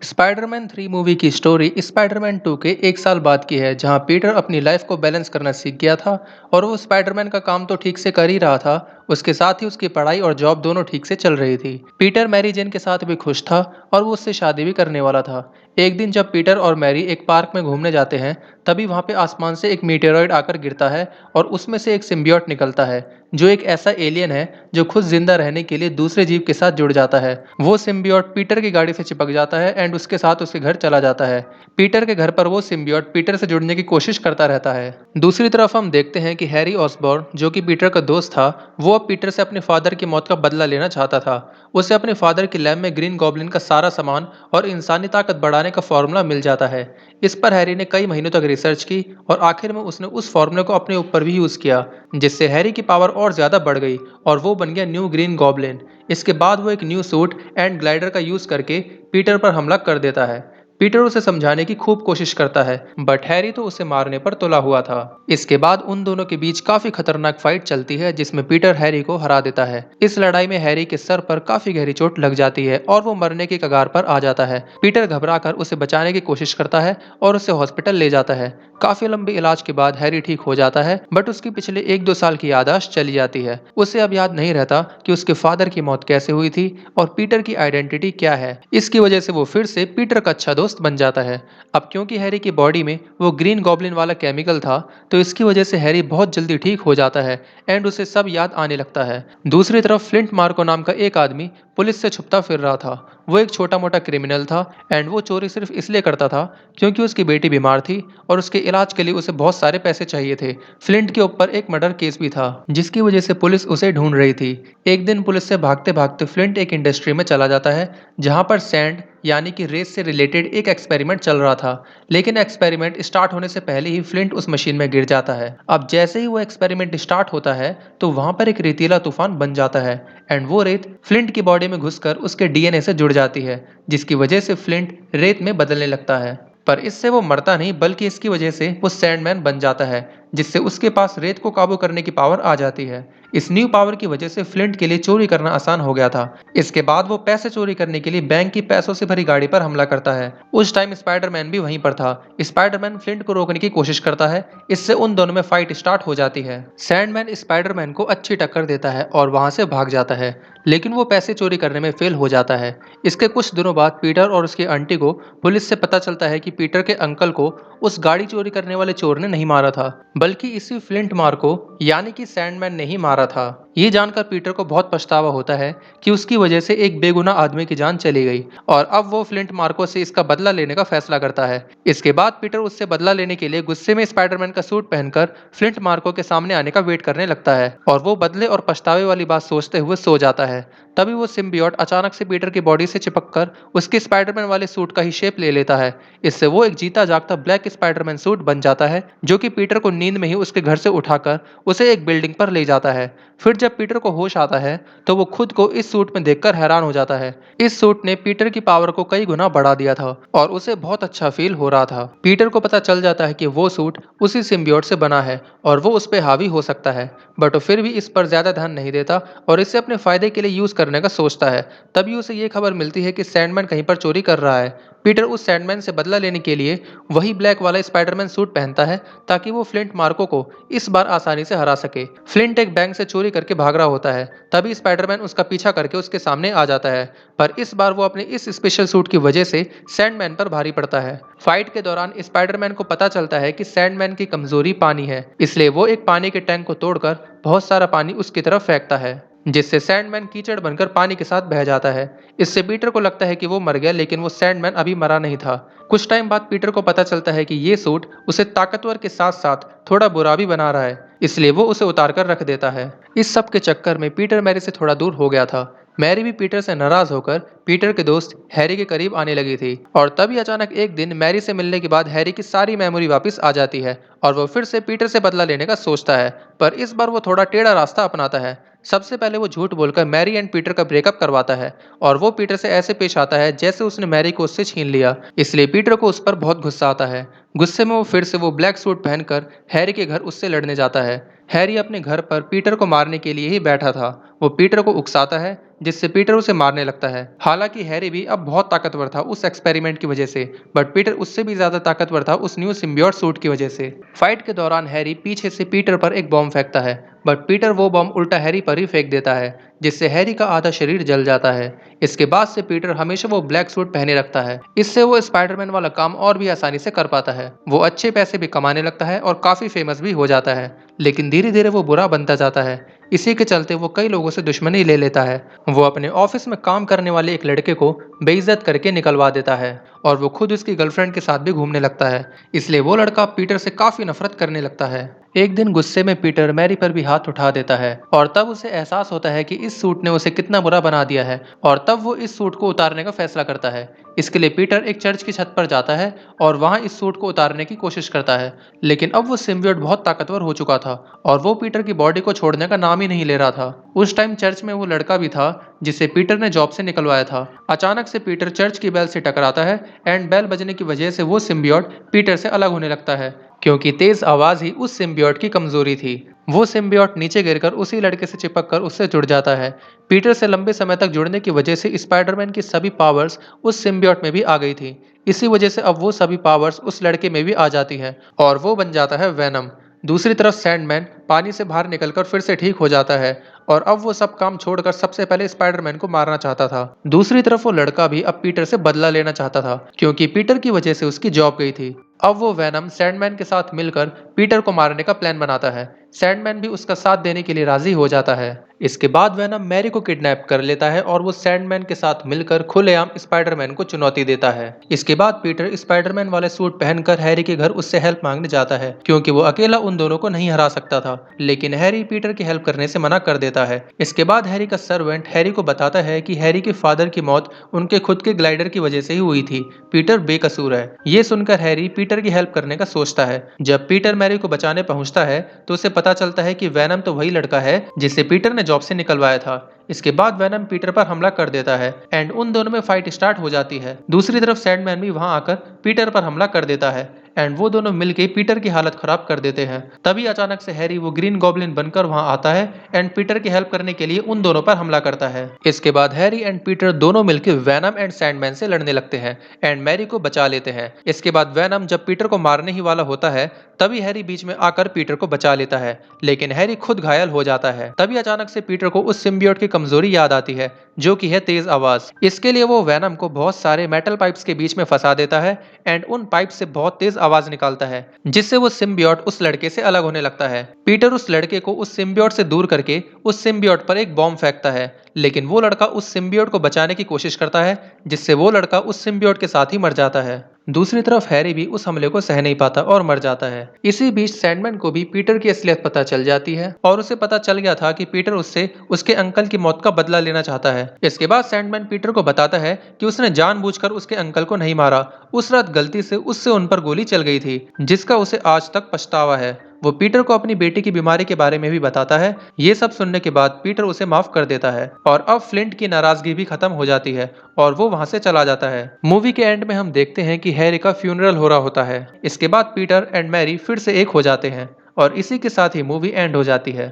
Spiderman 3 movie की story Spiderman 2 के एक साल बाद की है, जहां पीटर अपनी लाइफ को बैलेंस करना सीख गया था। और वो स्पाइडरमैन का काम तो ठीक से कर ही रहा था, उसके साथ ही उसकी पढ़ाई और जॉब दोनों ठीक से चल रही थी। पीटर मैरी जेन के साथ भी खुश था और वो उससे शादी भी करने वाला था। एक दिन जब पीटर और मैरी एक पार्क में घूमने जाते हैं, तभी वहां पे आसमान से एक मीटेरॉइड आकर गिरता है और उसमें से एक सिम्बियोट निकलता है, जो एक ऐसा एलियन है जो खुद जिंदा रहने के लिए दूसरे जीव के साथ जुड़ जाता है। वो सिम्बियोट पीटर की गाड़ी से चिपक जाता है एंड उसके साथ उसके घर चला जाता है। पीटर के घर पर वो सिम्बियोट पीटर से जुड़ने की कोशिश करता रहता है। दूसरी तरफ हम देखते हैं कि हैरी ऑसबॉर्न, जो कि पीटर का दोस्त था, वो अब पीटर से अपने फादर की मौत का बदला लेना चाहता था। उसे अपने फादर की लैब में ग्रीन गॉब्लिन का सारा सामान और इंसानी ताकत बढ़ाने का फॉर्मूला मिल जाता है। इस पर हैरी ने कई महीनों तक रिसर्च की और आखिर में उसने उस फॉर्मूले को अपने ऊपर भी यूज किया, जिससे हैरी की पावर और ज्यादा बढ़ गई और वो बन गया न्यू ग्रीन गॉब्लिन। इसके बाद वो एक न्यू सूट एंड ग्लाइडर का यूज करके पीटर पर हमला कर देता है। पीटर उसे समझाने की खूब कोशिश करता है, बट हैरी तो उसे मारने पर तुला हुआ था। इसके बाद उन दोनों के बीच काफी खतरनाक फाइट चलती है, जिसमें पीटर हैरी को हरा देता है। इस लड़ाई में हैरी के सर पर काफी गहरी चोट लग जाती है और वो मरने की कगार पर आ जाता है। पीटर घबराकर उसे बचाने की कोशिश करता है और उसे हॉस्पिटल ले जाता है। काफी लंबे इलाज के बाद हैरी ठीक हो जाता है, बट उसकी पिछले 1-2 साल की याददाश्त चली जाती है। उसे अब याद नहीं रहता कि उसके फादर की मौत कैसे हुई थी और पीटर की आइडेंटिटी क्या है। इसकी वजह से वो फिर से पीटर का अच्छा दोस्त बन जाता है। अब क्योंकि हैरी की बॉडी में वो ग्रीन गॉब्लिन वाला केमिकल था, तो इसकी वजह से हैरी बहुत जल्दी ठीक हो जाता है एंड उसे सब याद आने लगता है। दूसरी तरफ फ्लिंट मार्को नाम का एक आदमी पुलिस से छुपता फिर रहा था। वो एक छोटा मोटा क्रिमिनल था एंड वो चोरी सिर्फ इसलिए करता था क्योंकि उसकी बेटी बीमार थी और उसके इलाज के लिए उसे बहुत सारे पैसे चाहिए थे। फ्लिंट के ऊपर एक मर्डर केस भी था, जिसकी वजह से पुलिस उसे ढूंढ रही थी। एक दिन पुलिस से भागते भागते फ्लिंट एक इंडस्ट्री में चला जाता है, जहां पर सैंड यानी कि रेस से रिलेटेड एक एक्सपेरिमेंट चल रहा था। लेकिन एक्सपेरिमेंट स्टार्ट होने से पहले ही फ्लिंट उस मशीन में गिर जाता है। अब जैसे ही वो एक्सपेरिमेंट स्टार्ट होता है, तो वहां पर एक रेतीला तूफान बन जाता है एंड वो रेत फ्लिंट की बॉडी में घुसकर उसके डीएनए से जुड़ जाती है, जिसकी वजह से फ्लिंट रेत में बदलने लगता है। पर इससे वो मरता नहीं, बल्कि इसकी वजह से वो सैंडमैन बन जाता है, जिससे उसके पास रेत को काबू करने की पावर आ जाती है। इस न्यू पावर की वजह से फ्लिंट के लिए चोरी करना आसान हो गया था। इसके बाद वो पैसे चोरी करने के लिए बैंक की पैसों से भरी गाड़ी पर हमला करता है। उस टाइम स्पाइडरमैन भी वहीं पर था। स्पाइडरमैन फ्लिंट को रोकने की कोशिश करता है, इससे उन दोनों में फाइट स्टार्ट हो जाती है। सैंडमैन स्पाइडरमैन को अच्छी टक्कर देता है और वहां से भाग जाता है, लेकिन वो पैसे चोरी करने में फेल हो जाता है। इसके कुछ दिनों बाद पीटर और उसकी आंटी को पुलिस से पता चलता है कि पीटर के अंकल को उस गाड़ी चोरी करने वाले चोर ने नहीं मारा था, बल्कि इसी फ्लिंट मार्को यानी कि सैंडमैन ने ही मारा था। ये जानकर पीटर को बहुत पछतावा होता है कि उसकी वजह से एक बेगुनाह आदमी की जान चली गई, और अब वो फ्लिंट मार्को से इसका बदला लेने का फैसला करता है। इसके बाद पीटर उससे बदला लेने के लिए गुस्से में स्पाइडरमैन का सूट पहनकर फ्लिंट मार्को के सामने आने का वेट करने लगता है, और वो बदले और पछतावे वाली बात सोचते हुए सो जाता है। तभी वो सिम्बियोट अचानक से पीटर की बॉडी से चिपककर उसके स्पाइडरमैन वाले सूट का ही शेप ले लेता है। इससे वो एक जीता जागता ब्लैक स्पाइडरमैन सूट बन जाता है, जो कि पीटर को नींद में ही उसके घर से उठाकर उसे एक बिल्डिंग पर ले जाता है। फिर जब पीटर को होश आता है, तो वो खुद को इस सूट में देखकर हैरान हो जाता है। इस सूट ने पीटर की पावर को कई गुना बढ़ा दिया था और उसे बहुत अच्छा फील हो रहा था। पीटर को पता चल जाता है कि वो सूट उसी सिम्बियोट से बना है और वो उस पर हावी हो सकता है, बट वो फिर भी इस पर ज्यादा ध्यान नहीं देता और इसे अपने फायदे के लिए यूज करने का सोचता है। तभी उसे ये खबर मिलती है कि सैंडमैन कहीं पर चोरी कर रहा है। पीटर उस सैंडमैन से बदला लेने के लिए वही ब्लैक वाला स्पाइडरमैन सूट पहनता है, ताकि वो फ्लिंट मार्को को इस बार आसानी से हरा सके। फ्लिंट एक बैंक से चोरी करके भाग रहा होता है, तभी स्पाइडरमैन उसका पीछा करके उसके सामने आ जाता है, पर इस बार वो अपने इस स्पेशल सूट की वजह से सैंडमैन पर भारी पड़ता है। फाइट के दौरान स्पाइडरमैन को पता चलता है कि सैंडमैन की कमजोरी पानी है, इसलिए वो एक पानी के टैंक को तोड़कर बहुत सारा पानी उसकी तरफ फेंकता है, जिससे सैंडमैन कीचड़ बनकर पानी के साथ बह जाता है। इससे पीटर को लगता है कि वो मर गया, लेकिन वो सैंडमैन अभी मरा नहीं था। कुछ टाइम बाद पीटर को पता चलता है कि ये सूट उसे ताकतवर के साथ साथ थोड़ा बुरा भी बना रहा है, इसलिए वो उसे उतार कर रख देता है। इस सब के चक्कर में पीटर मैरी से थोड़ा दूर हो गया था। मैरी भी पीटर से नाराज होकर पीटर के दोस्त हैरी के करीब आने लगी थी, और तभी अचानक एक दिन मैरी से मिलने के बाद हैरी की सारी मेमोरी वापस आ जाती है और वो फिर से पीटर से बदला लेने का सोचता है, पर इस बार वो थोड़ा टेढ़ा रास्ता अपनाता है। सबसे पहले वो झूठ बोलकर मैरी एंड पीटर का ब्रेकअप करवाता है, और वो पीटर से ऐसे पेश आता है जैसे उसने मैरी को उससे छीन लिया। इसलिए पीटर को उस पर बहुत गुस्सा आता है। गुस्से में वो फिर से वो ब्लैक सूट पहनकर हैरी के घर उससे लड़ने जाता है। हैरी अपने घर पर पीटर को मारने के लिए ही बैठा था। वो पीटर को उकसाता है, जिससे पीटर उसे मारने लगता है। हालांकि हैरी भी अब बहुत ताकतवर था उस एक्सपेरिमेंट की वजह से, बट पीटर उससे भी ज्यादा ताकतवर था उस न्यू सिम्बियोट सूट की वजह से। फाइट के दौरान हैरी पीछे से पीटर पर एक बॉम्ब फेंकता है, बट पीटर वो बॉम्ब उल्टा हैरी पर ही फेंक देता है, जिससे हैरी का आधा शरीर जल जाता है। इसके बाद से पीटर हमेशा वो ब्लैक सूट पहने रखता है। इससे वो स्पाइडरमैन वाला काम और भी आसानी से कर पाता है। वो अच्छे पैसे भी कमाने लगता है और काफी फेमस भी हो जाता है। लेकिन धीरे धीरे वो बुरा बनता जाता है। इसी के चलते वो कई लोगों से दुश्मनी ले लेता है। वो अपने ऑफिस में काम करने वाले एक लड़के को बेइज्जत करके निकलवा देता है, और वो खुद उसकी गर्लफ्रेंड के साथ भी घूमने लगता है। इसलिए वो लड़का पीटर से काफी नफरत करने लगता है। एक दिन गुस्से में पीटर मैरी पर भी हाथ उठा देता है, और तब उसे एहसास होता है कि इस सूट ने उसे कितना बुरा बना दिया है, और तब वो इस सूट को उतारने का फैसला करता है। इसके लिए पीटर एक चर्च की छत पर जाता है और वहां इस सूट को उतारने की कोशिश करता है। लेकिन अब वो सिम्बियोट बहुत ताकतवर हो चुका था, और वो पीटर की बॉडी को छोड़ने का नाम ही नहीं ले रहा था। उस टाइम चर्च में वो लड़का भी था जिसे पीटर ने जॉब से निकलवाया था। अचानक से पीटर चर्च की बेल से टकराता है, एंड बेल बजने की वजह से वो सिम्बियोट पीटर से अलग होने लगता है, क्योंकि तेज आवाज ही उस सिम्बियोट की कमजोरी थी। वो सिम्बियोट नीचे गिरकर उसी लड़के से चिपक कर उससे जुड़ जाता है। पीटर से लंबे समय तक जुड़ने की वजह से स्पाइडरमैन की सभी पावर्स उस सिम्बियोट में भी आ गई थी। इसी वजह से अब वो सभी पावर्स उस लड़के में भी आ जाती हैं, और वो बन जाता है वेनम। दूसरी तरफ सैंडमैन पानी से बाहर निकलकर फिर से ठीक हो जाता है, और अब वो सब काम छोड़कर सबसे पहले स्पाइडरमैन को मारना चाहता था। दूसरी तरफ वो लड़का भी अब पीटर से बदला लेना चाहता था, क्योंकि पीटर की वजह से उसकी जॉब गई थी। अब वो वेनम सैंडमैन के साथ मिलकर पीटर को मारने का प्लान बनाता है। सैंडमैन भी उसका साथ देने के लिए राजी हो जाता है। इसके बाद वेनम मैरी को किडनैप कर लेता है, और वो सैंडमैन के साथ मिलकर खुलेआम स्पाइडरमैन को चुनौती देता है। इसके बाद पीटर स्पाइडरमैन वाले सूट पहनकर हैरी के घर उससे हेल्प मांगने जाता है, क्योंकि वो अकेला उन दोनों को नहीं हरा सकता था। लेकिन हैरी पीटर की हेल्प करने से मना कर देता है। इसके बाद हैरी का सर्वेंट हैरी को बताता है कि हैरी के फादर की मौत उनके खुद के ग्लाइडर की वजह से ही हुई थी। पीटर बेकसूर है। ये सुनकर हैरी पीटर की हेल्प करने का सोचता है। जब पीटर मैरी को बचाने पहुंचता है तो उसे पता चलता है कि वेनम तो वही लड़का है जिसे पीटर ने जॉब से निकलवाया था। इसके बाद वेनम पीटर पर हमला कर देता है, एंड उन दोनों में फाइट स्टार्ट हो जाती है। दूसरी तरफ सैंडमैन भी वहां आकर पीटर पर हमला कर देता है, एंड वो दोनों मिलके पीटर की हालत खराब कर देते हैं। तभी अचानक से हैरी वो ग्रीन गॉब्लिन बनकर वहां आता है, एंड पीटर की हेल्प करने के लिए उन दोनों पर हमला करता है। इसके बाद हैरी एंड पीटर दोनों मिलकर वेनम एंड सैंडमैन से लड़ने लगते हैं, एंड मैरी को बचा लेते हैं। इसके बाद वेनम जब पीटर को मारने ही वाला होता है, तभी हैरी बीच में आकर पीटर को बचा लेता है, लेकिन हैरी खुद घायल हो जाता है। तभी अचानक से पीटर को उस सिम्बियोट की कमजोरी याद आती है, जो कि है तेज आवाज। इसके लिए वो वेनम को बहुत सारे मेटल पाइप्स के बीच में फंसा देता है, एंड उन पाइप से बहुत तेज आवाज निकालता है, जिससे वो सिम्बियोट उस लड़के से अलग होने लगता है। पीटर उस लड़के को उस सिम्बियोट से दूर करके उस सिम्बियोट पर एक बॉम्ब फेंकता है, लेकिन वो लड़का उस सिम्बियोट को बचाने की कोशिश करता है, जिससे वो लड़का उस सिम्बियोट के साथ ही मर जाता है। दूसरी तरफ हैरी भी उस हमले को सह नहीं पाता और मर जाता है। इसी बीच सैंडमैन को भी पीटर की असलियत पता चल जाती है, और उसे पता चल गया था कि पीटर उससे उसके अंकल की मौत का बदला लेना चाहता है। इसके बाद सैंडमैन पीटर को बताता है कि उसने जानबूझकर उसके अंकल को नहीं मारा। उस रात गलती से उससे उन पर गोली चल गई थी, जिसका उसे आज तक पछतावा है। वो पीटर को अपनी बेटी की बीमारी के बारे में भी बताता है। ये सब सुनने के बाद पीटर उसे माफ कर देता है, और अब फ्लिंट की नाराजगी भी खत्म हो जाती है, और वो वहां से चला जाता है। मूवी के एंड में हम देखते हैं कि हैरी का फ्यूनरल हो रहा होता है। इसके बाद पीटर एंड मैरी फिर से एक हो जाते हैं, और इसी के साथ ही मूवी एंड हो जाती है।